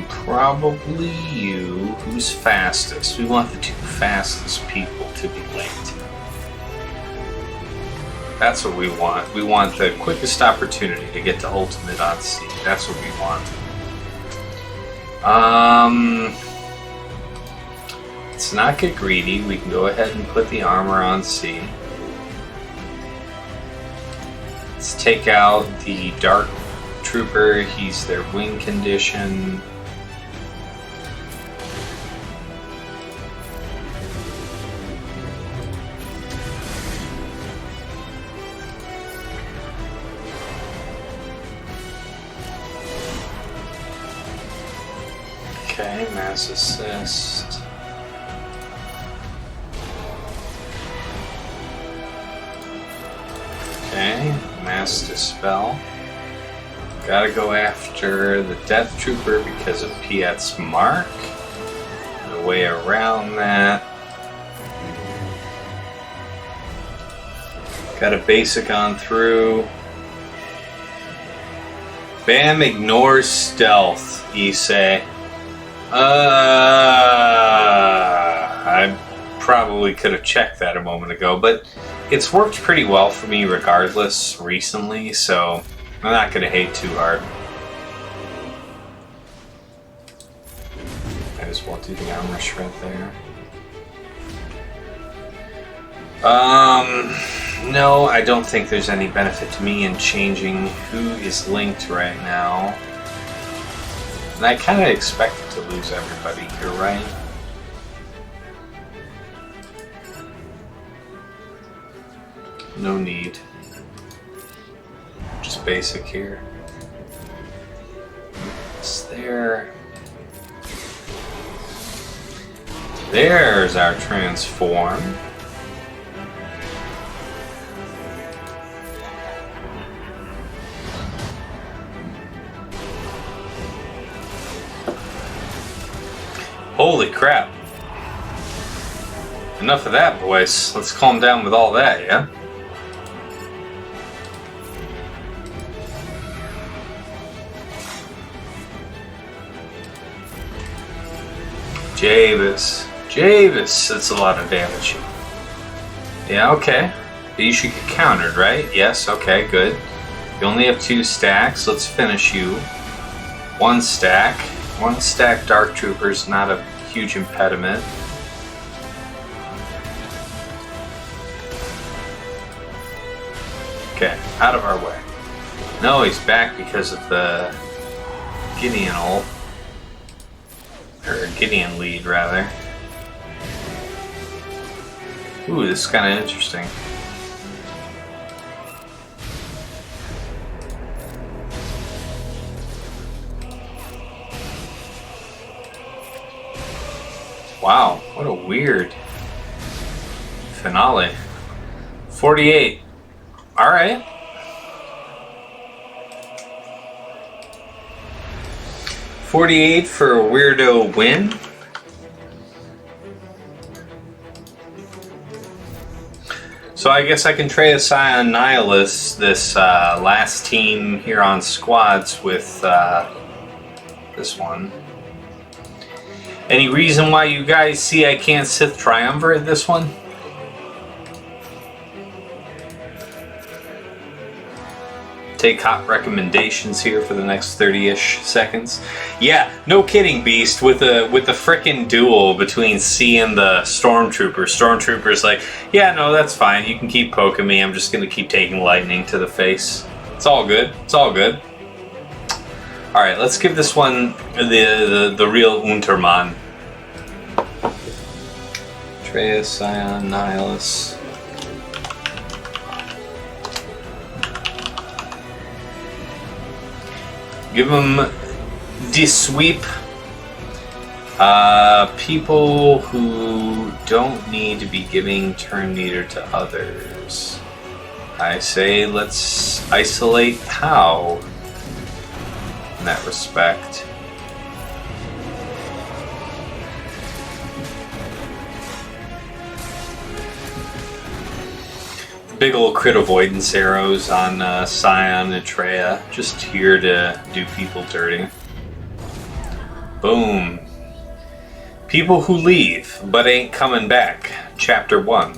Probably you. Who's fastest? We want the 2 fastest people to be linked. That's what we want. We want the quickest opportunity to get to ultimate on C. That's what we want. Let's not get greedy. We can go ahead and put the armor on C. Let's take out the Dark Trooper. He's their wing condition. Okay, mass assist. Okay, mass dispel. Gotta go after the Death Trooper because of Piet's mark. No way around that. Got a basic on through. Bam ignores stealth, you say. I probably could have checked that a moment ago, but it's worked pretty well for me regardless recently, so I'm not going to hate too hard. Might as well do the armor shred there. No, I don't think there's any benefit to me in changing who is linked right now. And I kind of expected to lose everybody here, right? No need. Just basic here. It's there. There's our transform. Holy crap. Enough of that, boys. Let's calm down with all that, yeah? Javis, that's a lot of damage. Yeah, okay. You should get countered, right? Yes, okay, good. You only have 2 stacks. Let's finish you. 1 stack. 1 stack Dark Troopers, not a huge impediment. Okay, out of our way. No, he's back because of the Gideon ult. Or Gideon lead, rather. Ooh, this is kind of interesting. Wow, what a weird finale. 48. Alright. $48 for a weirdo win. So I guess I can trade a Scion Nihilus, this last team here on squads, with this one. Any reason why you guys see I can't Sith Triumvirate this one? Take hot recommendations here for the next 30-ish seconds. Yeah, no kidding, Beast. With the frickin' duel between C and the Stormtrooper. Stormtrooper's like, yeah, no, that's fine. You can keep poking me. I'm just gonna keep taking lightning to the face. It's all good. It's all good. All right, let's give this one the real Untermann. Traya, Scion, Nihilus. Give them the sweep. People who don't need to be giving turn meter to others. I say let's isolate Pow in that respect. Big old crit avoidance arrows on Scion and Traya, just here to do people dirty. Boom. People who leave, but ain't coming back. Chapter 1.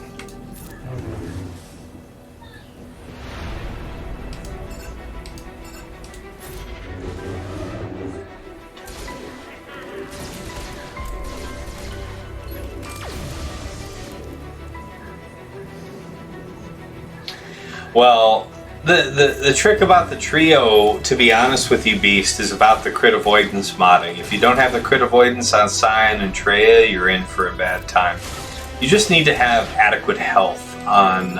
Well, the trick about the trio, to be honest with you, Beast, is about the crit avoidance modding. If you don't have the crit avoidance on Scion and Traya, you're in for a bad time. You just need to have adequate health on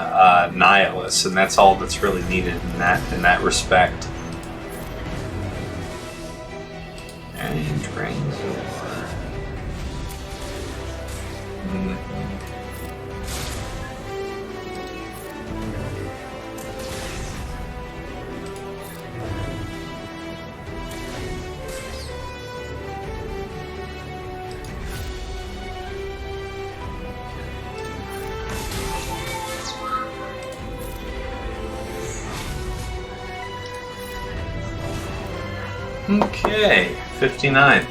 Nihilus, and that's all that's really needed in that respect. And rings over. Okay, 59.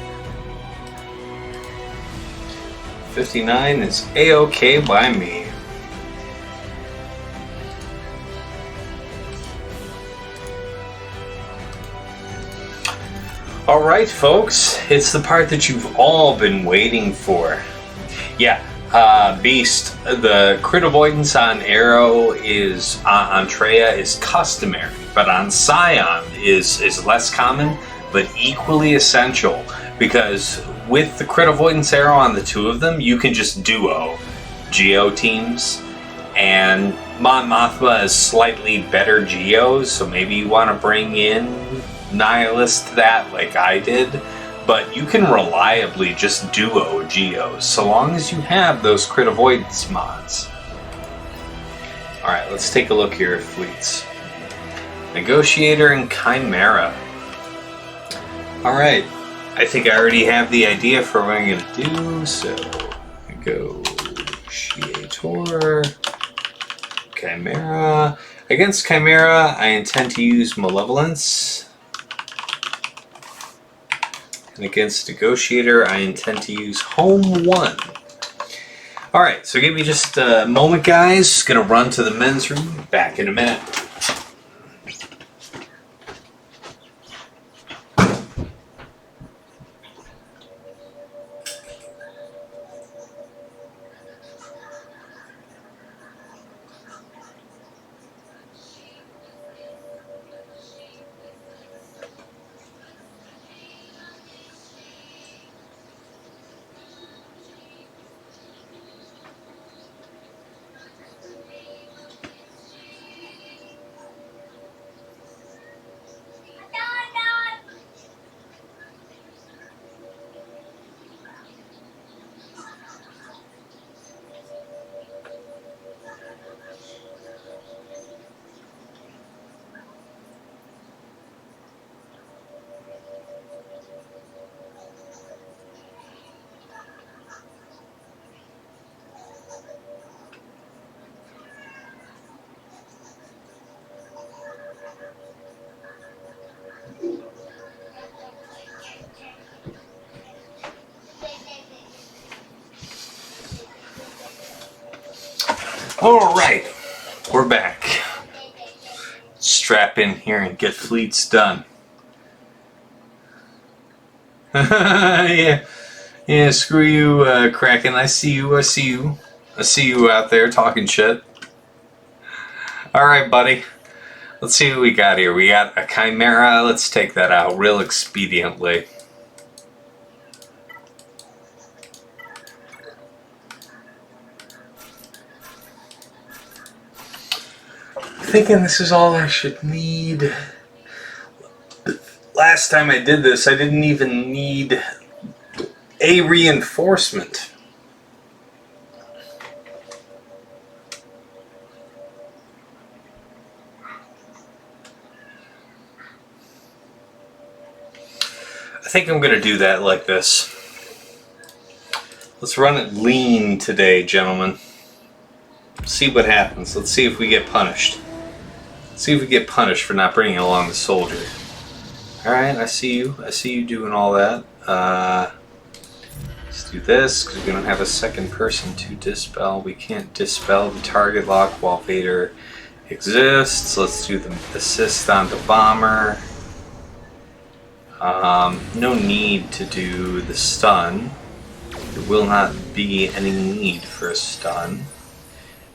59 is A-OK by me. Alright, folks, it's the part that you've all been waiting for. Yeah, Beast, the crit avoidance on Arrow is, on Traya is customary, but on Scion is less common, but equally essential, because with the crit avoidance arrow on the two of them, you can just duo Geo teams, and Mon Mothma has slightly better Geos, so maybe you want to bring in Nihilus to that like I did, but you can reliably just duo Geos, so long as you have those crit avoidance mods. Alright, let's take a look here at fleets. Negotiator and Chimera. Alright, I think I already have the idea for what I'm going to do, so Negotiator, Chimera. Against Chimera, I intend to use Malevolence. And against Negotiator, I intend to use Home 1. Alright, so give me just a moment, guys. Just going to run to the men's room. Back in a minute. All right, we're back. Strap in here and get fleets done. Yeah, screw you, Kraken. I see you out there talking shit. All right, buddy. Let's see what we got here. We got a Chimera. Let's take that out real expediently. Thinking this is all I should need. Last time I did this, I didn't even need a reinforcement. I think I'm going to do that like this. Let's run it lean today, gentlemen. See what happens. Let's see if we get punished. See if we get punished for not bringing along the soldier. Alright, I see you. I see you doing all that. Let's do this, because we don't have a second person to dispel. We can't dispel the target lock while Vader exists. Let's do the assist on the bomber. No need to do the stun. There will not be any need for a stun.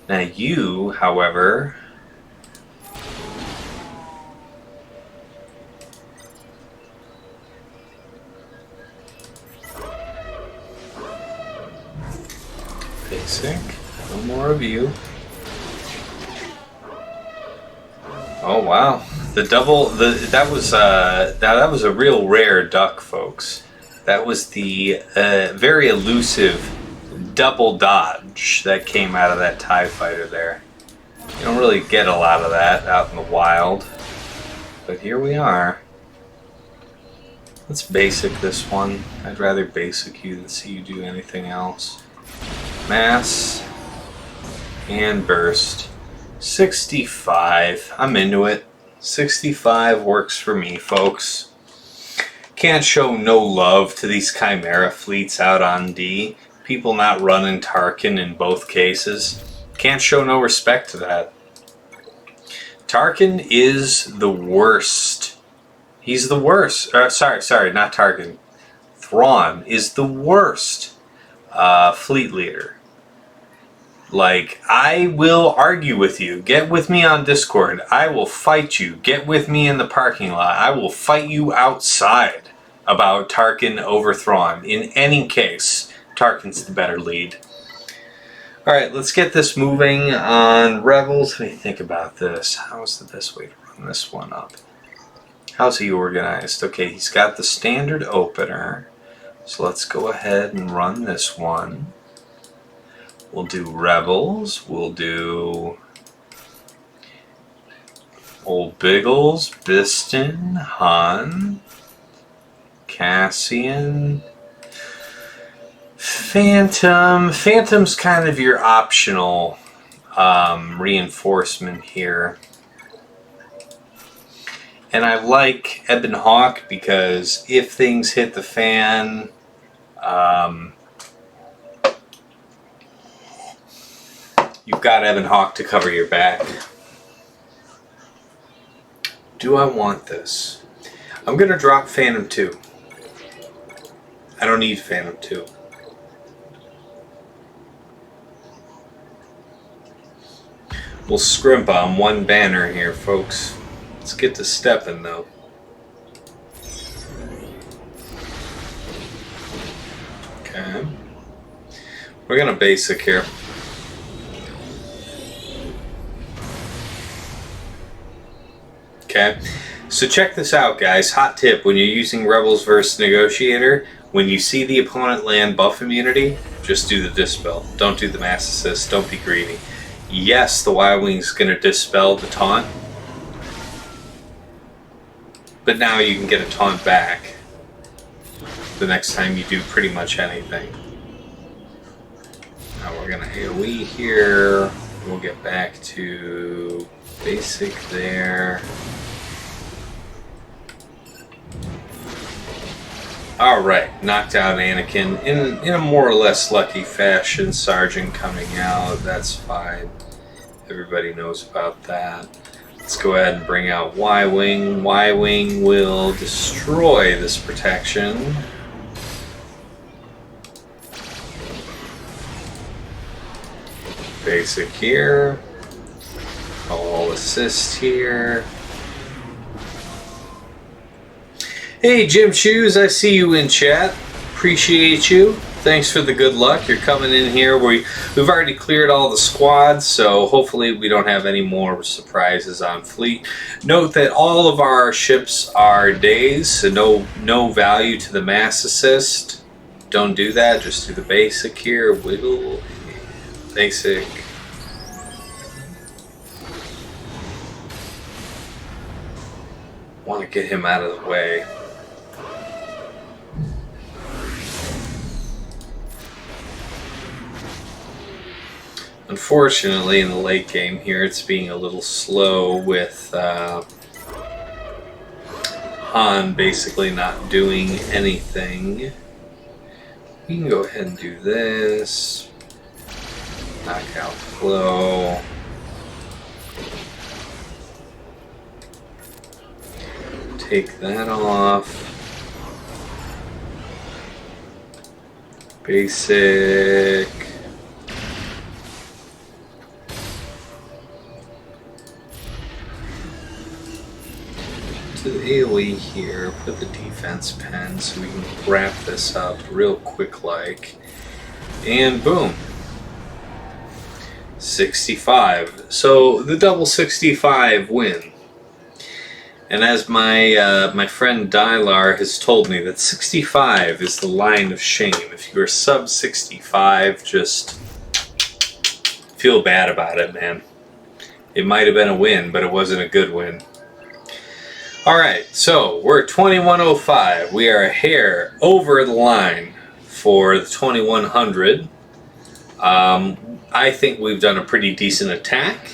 Now you, however... Basic. No more of you. Oh wow. The double that was a real rare duck, folks. That was the very elusive double dodge that came out of that TIE fighter there. You don't really get a lot of that out in the wild. But here we are. Let's basic this one. I'd rather basic you than see you do anything else. Mass and burst. 65. I'm into it. 65 works for me, folks. Can't show no love to these Chimera fleets out on D. People not running Tarkin in both cases. Can't show no respect to that. Tarkin is the worst. He's the worst. Sorry, not Tarkin. Thrawn is the worst fleet leader. Like, I will argue with you. Get with me on Discord. I will fight you. Get with me in the parking lot. I will fight you outside about Tarkin over Thrawn. In any case, Tarkin's the better lead. Alright, let's get this moving on Rebels. Let me think about this. How's the best way to run this one up? How's he organized? Okay, he's got the standard opener. So let's go ahead and run this one. We'll do Rebels. We'll do Old Biggles, Biston, Han, Cassian, Phantom. Phantom's kind of your optional reinforcement here. And I like Ebon Hawk because if things hit the fan, you've got Ebon Hawk to cover your back. Do I want this? I'm going to drop Phantom 2. I don't need Phantom 2. We'll scrimp on one banner here, folks. Let's get to stepping, though. Okay. We're going to basic here. Okay, so check this out, guys. Hot tip, when you're using Rebels versus Negotiator, when you see the opponent land buff immunity, just do the dispel. Don't do the mass assist. Don't be greedy. Yes, the Y-Wing's going to dispel the taunt, but now you can get a taunt back the next time you do pretty much anything. Now we're going to AoE here. We'll get back to basic there. Alright, knocked out Anakin in a more or less lucky fashion. Sergeant coming out, that's fine. Everybody knows about that. Let's go ahead and bring out Y-Wing. Y-Wing will destroy this protection. Basic here. All assist here. Hey, Jim Shoes, I see you in chat. Appreciate you. Thanks for the good luck. You're coming in here. We've already cleared all the squads, so hopefully we don't have any more surprises on fleet. Note that all of our ships are days, so no value to the mass assist. Don't do that. Just do the basic here. Wiggle. Basic. Want to get him out of the way. Unfortunately, in the late game here, it's being a little slow with Han basically not doing anything. We can go ahead and do this. Knock out flow. Take that off. Basic. To the AoE here, put the defense pen so we can wrap this up real quick like. And boom. 65. So the double 65 win. And as my friend Dylar has told me, that 65 is the line of shame. If you are sub 65, just feel bad about it, man. It might have been a win, but it wasn't a good win. Alright, so we're at 2105. We are a hair over the line for the 2100. I think we've done a pretty decent attack.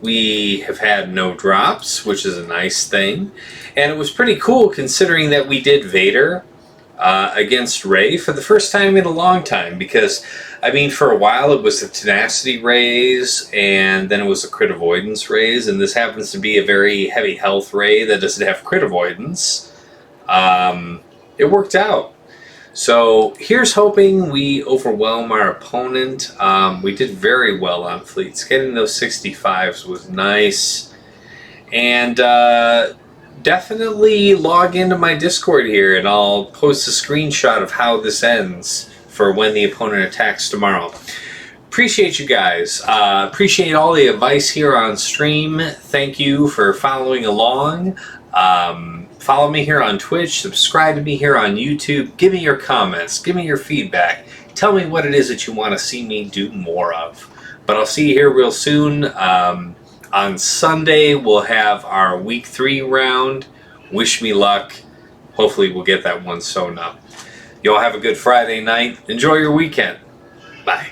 We have had no drops, which is a nice thing. And it was pretty cool considering that we did Vader against Rey for the first time in a long time. Because, I mean, for a while it was a tenacity raise, and then it was a crit avoidance raise. And this happens to be a very heavy health Rey that doesn't have crit avoidance. It worked out. So here's hoping we overwhelm our opponent. We did very well on fleets. Getting those 65s was nice. And definitely log into my Discord here and I'll post a screenshot of how this ends for when the opponent attacks tomorrow. Appreciate you guys. Appreciate all the advice here on stream. Thank you for following along. Follow me here on Twitch, subscribe to me here on YouTube, give me your comments, give me your feedback, tell me what it is that you want to see me do more of. But I'll see you here real soon. On Sunday, we'll have our Week 3 round. Wish me luck. Hopefully we'll get that one sewn up. Y'all have a good Friday night. Enjoy your weekend. Bye.